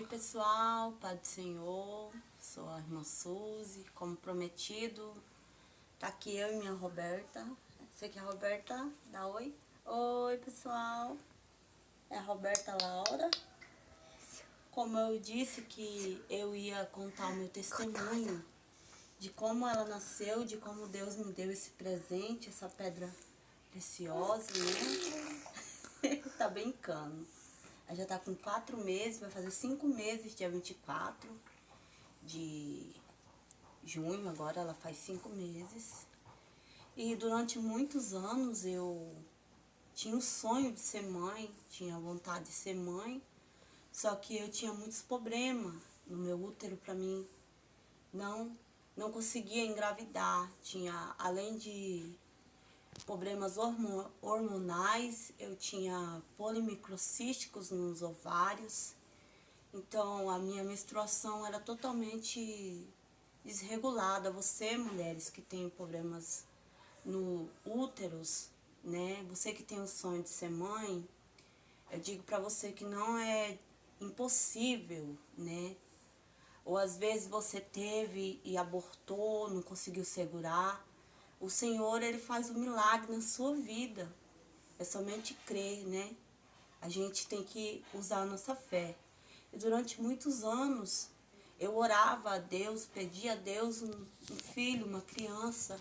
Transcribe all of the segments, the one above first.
Oi pessoal, Pai do Senhor, sou a irmã Suzy, como prometido, tá aqui eu e minha Roberta. Você que é a Roberta? Dá oi. Oi pessoal, é a Roberta Laura. Como eu disse que eu ia contar o meu testemunho de como ela nasceu, de como Deus me deu esse presente, essa pedra preciosa, né? Tá brincando. Ela já tá com 4 meses, vai fazer 5 meses, dia 24 de junho, agora ela faz 5 meses. E durante muitos anos eu tinha o sonho de ser mãe, tinha vontade de ser mãe, só que eu tinha muitos problemas no meu útero para mim, não conseguia engravidar, tinha, além de problemas hormonais, eu tinha polimicrocísticos nos ovários, então a minha menstruação era totalmente desregulada. Você, mulheres que têm problemas no úteros, né? Você que tem o sonho de ser mãe, eu digo para você que não é impossível, né? Ou às vezes você teve e abortou, não conseguiu segurar. O Senhor, Ele faz um milagre na sua vida. É somente crer, né? A gente tem que usar a nossa fé. E durante muitos anos, eu orava a Deus, pedia a Deus um filho, uma criança.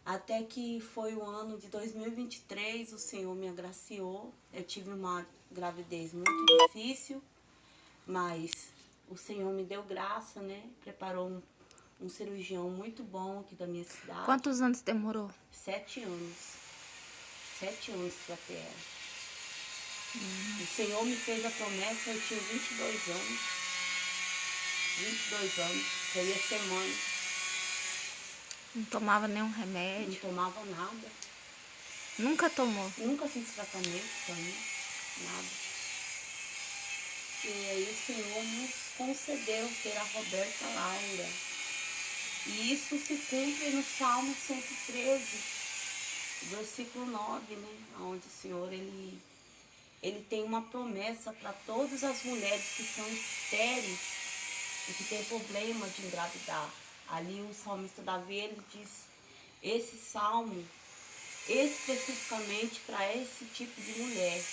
Até que foi o ano de 2023, o Senhor me agraciou. Eu tive uma gravidez muito difícil, mas o Senhor me deu graça, né? Preparou um cirurgião muito bom aqui da minha cidade. Quantos anos demorou? 7 anos. 7 anos para ter ela. O Senhor me fez a promessa, eu tinha 22 anos. 22 anos, que eu ia ser mãe. Não tomava nenhum Não remédio? tomava nada. Nunca tomou? Nunca fiz tratamento também, nada. E aí o Senhor nos concedeu ter a Roberta Laura. E isso se cumpre no Salmo 113, versículo 9, né? Onde o Senhor, ele tem uma promessa para todas as mulheres que são estéreis e que têm problema de engravidar. Ali o salmista Davi, ele diz esse salmo especificamente para esse tipo de mulher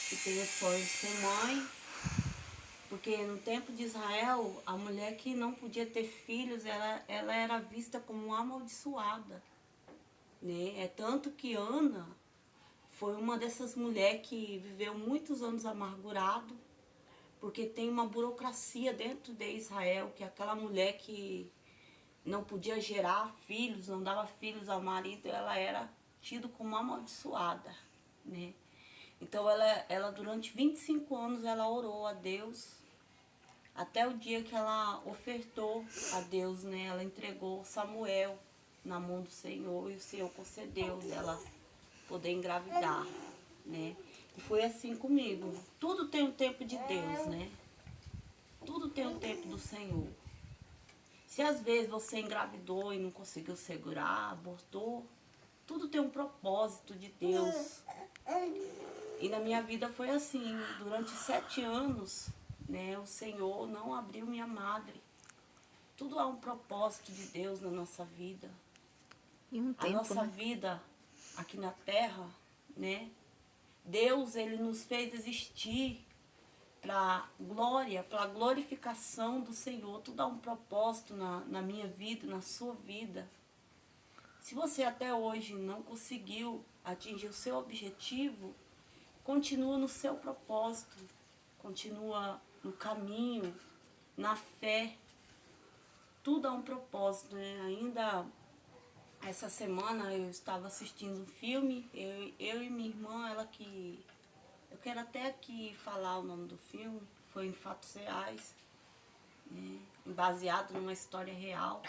que tem o sonho de ser mãe, porque no tempo de Israel, a mulher que não podia ter filhos, ela era vista como uma amaldiçoada, né? É tanto que Ana foi uma dessas mulheres que viveu muitos anos amargurado, porque tem uma burocracia dentro de Israel, que aquela mulher que não podia gerar filhos, não dava filhos ao marido, ela era tida como amaldiçoada, né? Então ela durante 25 anos ela orou a Deus, até o dia que ela ofertou a Deus, né? Ela entregou Samuel na mão do Senhor e o Senhor concedeu dela poder engravidar, né? E foi assim comigo. Tudo tem o tempo de Deus, né? Tudo tem o tempo do Senhor. Se às vezes você engravidou e não conseguiu segurar, abortou, tudo tem um propósito de Deus. E na minha vida foi assim, durante 7 anos, né, o Senhor não abriu minha madre. Tudo há um propósito de Deus na nossa vida. E um A tempo, nossa né? vida aqui na terra, né? Deus, ele nos fez existir para glória, para glorificação do Senhor. Tudo há um propósito na minha vida, na sua vida. Se você até hoje não conseguiu atingir o seu objetivo, continua no seu propósito, continua no caminho, na fé. Tudo há um propósito, né? Ainda essa semana eu estava assistindo um filme, eu e minha irmã, ela que... Eu quero até aqui falar o nome do filme, foi em fatos reais, né? Baseado numa história real.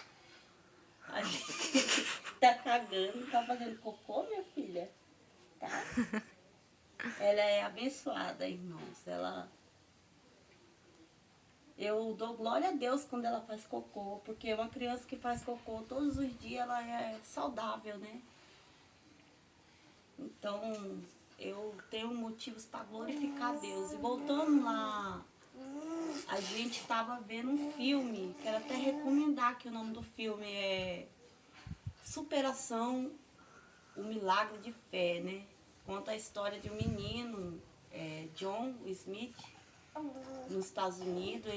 A gente tá cagando, tá fazendo cocô, minha filha? Tá? Ela é abençoada, irmãos. Eu dou glória a Deus quando ela faz cocô, porque uma criança que faz cocô todos os dias, ela é saudável, né? Então, eu tenho motivos para glorificar a Deus. E voltando lá a gente estava vendo um filme, quero até recomendar que o nome do filme é Superação, o Milagre de Fé, né? Conta a história de um menino, John Smith, nos Estados Unidos.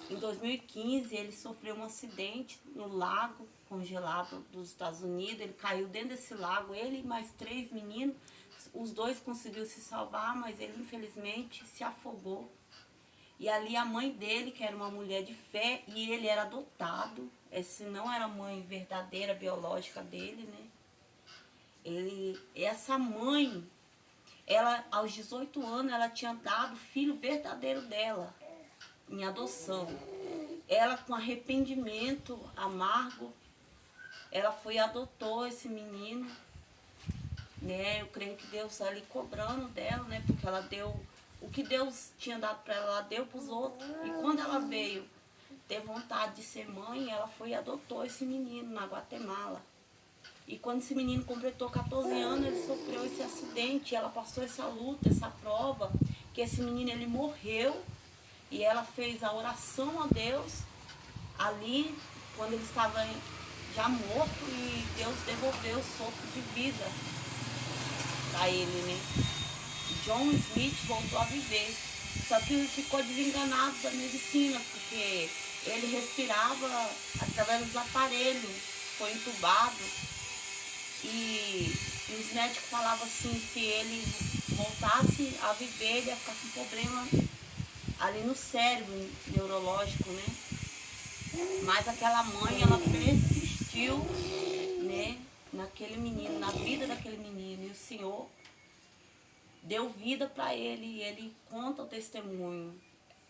Em 2015, ele sofreu um acidente no lago congelado dos Estados Unidos. Ele caiu dentro desse lago, ele e mais 3 meninos. Os 2 conseguiram se salvar, mas ele infelizmente se afogou. E ali a mãe dele, que era uma mulher de fé, e ele era adotado. Essa não era a mãe verdadeira, biológica dele, né? Essa mãe, ela aos 18 anos, ela tinha dado o filho verdadeiro dela em adoção. Ela, com arrependimento amargo, ela foi e adotou esse menino, né? Eu creio que Deus está ali cobrando dela, né? Porque ela deu o que Deus tinha dado para ela, ela deu para os outros. E quando ela veio ter vontade de ser mãe, ela foi e adotou esse menino na Guatemala. E quando esse menino completou 14 anos, ele sofreu esse acidente. Ela passou essa luta, essa prova, que esse menino ele morreu. E ela fez a oração a Deus ali, quando ele estava já morto, e Deus devolveu o sopro de vida a ele, né? John Smith voltou a viver. Só que ele ficou desenganado da medicina, porque ele respirava através dos aparelhos, foi entubado. E os médicos falavam assim, se ele voltasse a viver, ele ia ficar com problema ali no cérebro, neurológico, né? Mas aquela mãe, ela persistiu, né, naquele menino, na vida daquele menino. E o Senhor deu vida para ele, e ele conta o testemunho.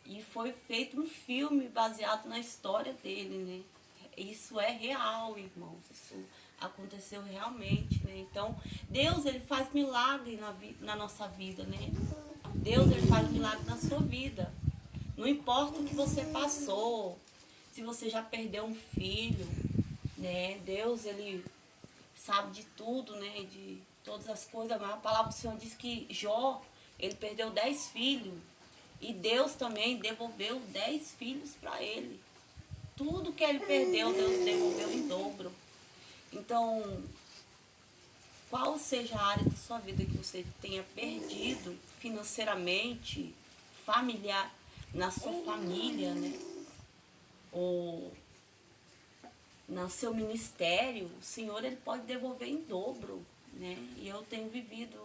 E foi feito um filme baseado na história dele, né? Isso é real, irmãos. Isso aconteceu realmente, né? Então, Deus, ele faz milagre na nossa vida, né? Deus, ele faz milagre na sua vida. Não importa o que você passou, se você já perdeu um filho, né? Deus, ele sabe de tudo, né? De todas as coisas. Mas a palavra do Senhor diz que Jó, ele perdeu 10 filhos. E Deus também devolveu 10 filhos para ele. Tudo que ele perdeu, Deus devolveu em dobro. Então, qual seja a área da sua vida que você tenha perdido financeiramente, familiar, na sua família, né? Ou no seu ministério, o Senhor, ele pode devolver em dobro, né? E eu tenho vivido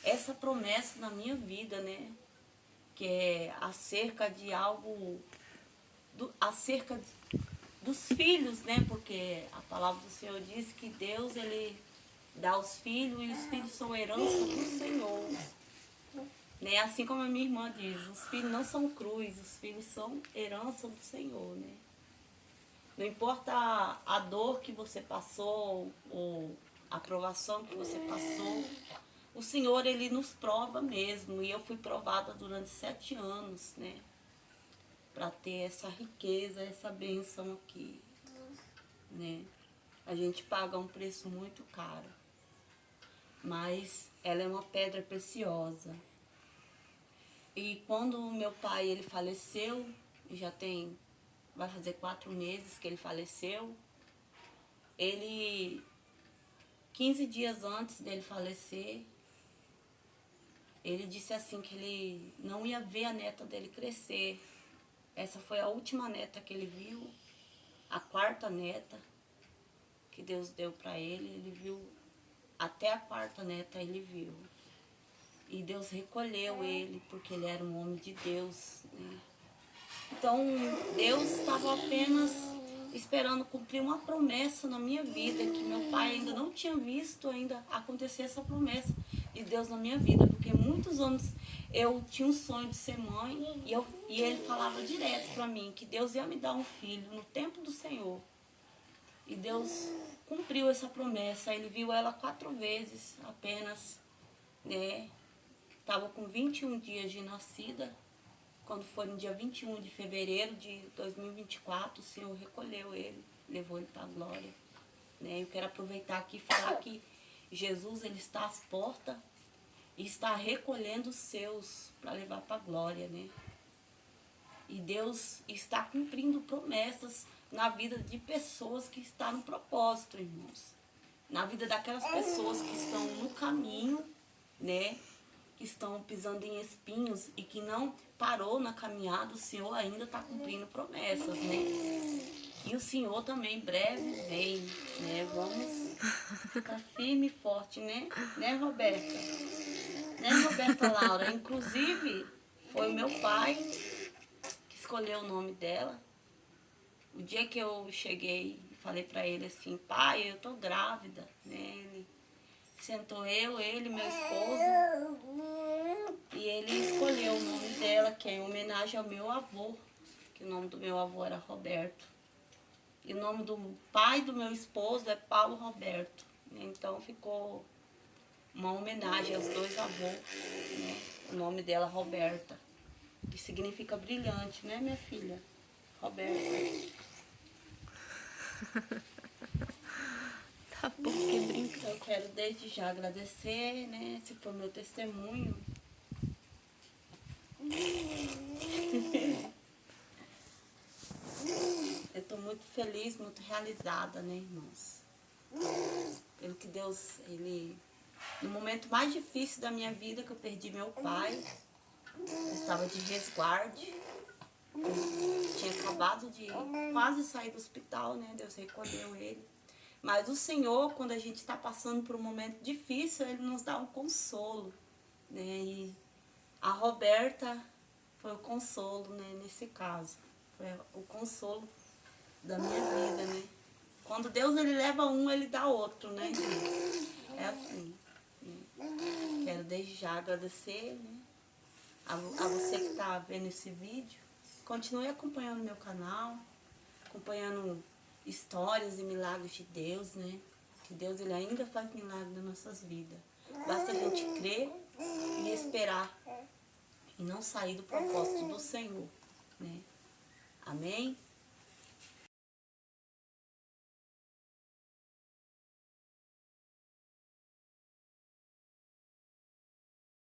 essa promessa na minha vida, né? Que é acerca de algo, acerca dos filhos, né? Porque a palavra do Senhor diz que Deus, ele dá os filhos, e os filhos são herança do Senhor, né? Assim como a minha irmã diz, os filhos não são cruz, os filhos são herança do Senhor, né? Não importa a dor que você passou, ou a provação que você passou, o Senhor, ele nos prova mesmo. E eu fui provada durante 7 anos, né? Para ter essa riqueza, essa bênção aqui, né? A gente paga um preço muito caro, mas ela é uma pedra preciosa. E quando o meu pai, ele faleceu, vai fazer 4 meses que ele faleceu, 15 dias antes dele falecer, ele disse assim que ele não ia ver a neta dele crescer. Essa foi a última neta que ele viu, a 4ª neta que Deus deu para ele viu, até a 4ª neta ele viu. E Deus recolheu ele, porque ele era um homem de Deus, né? Então, Deus estava apenas esperando cumprir uma promessa na minha vida, que meu pai ainda não tinha visto ainda acontecer essa promessa de Deus na minha vida, porque muitos anos eu tinha um sonho de ser mãe, e ele falava direto para mim que Deus ia me dar um filho no tempo do Senhor. E Deus cumpriu essa promessa. Ele viu ela 4 vezes apenas, né? Estava com 21 dias de nascida. Quando foi no dia 21 de fevereiro de 2024, o Senhor recolheu ele, levou ele para a glória, né? Eu quero aproveitar aqui e falar que Jesus, ele está às portas e está recolhendo os seus para levar para a glória, né? E Deus está cumprindo promessas na vida de pessoas que estão no propósito, irmãos. Na vida daquelas pessoas que estão no caminho, né? Que estão pisando em espinhos e que não parou na caminhada, o Senhor ainda está cumprindo promessas, né? E o Senhor também em breve vem, né? Vamos ficar firme e forte, né? Né, Roberta? Né, Roberta Laura? Inclusive, foi o meu pai que escolheu o nome dela. O dia que eu cheguei e falei pra ele assim, pai, eu tô grávida, né? Ele sentou ele, meu esposo, e ele escolheu o nome dela, que é em homenagem ao meu avô, que o nome do meu avô era Roberto. E o nome do pai do meu esposo é Paulo Roberto. Então ficou uma homenagem aos dois avôs, né? O nome dela Roberta, que significa brilhante, né, minha filha? Roberta. Tá bom, que brinca. Então eu quero desde já agradecer, né? Esse foi meu testemunho. Eu estou muito feliz, muito realizada, né, irmãos? Pelo que Deus, Ele... No momento mais difícil da minha vida, que eu perdi meu pai, eu estava de resguardo, eu tinha acabado de quase sair do hospital, né? Deus recolheu ele. Mas o Senhor, quando a gente está passando por um momento difícil, Ele nos dá um consolo, né? E a Roberta foi o consolo, né, nesse caso. Foi o consolo da minha vida, né? Quando Deus, Ele leva um, Ele dá outro, né? É assim. Quero desde já agradecer, né, a você que está vendo esse vídeo. Continue acompanhando meu canal, acompanhando histórias e milagres de Deus, né? Que Deus, Ele ainda faz milagres nas nossas vidas. Basta a gente crer e esperar e não sair do propósito do Senhor, né? Amém?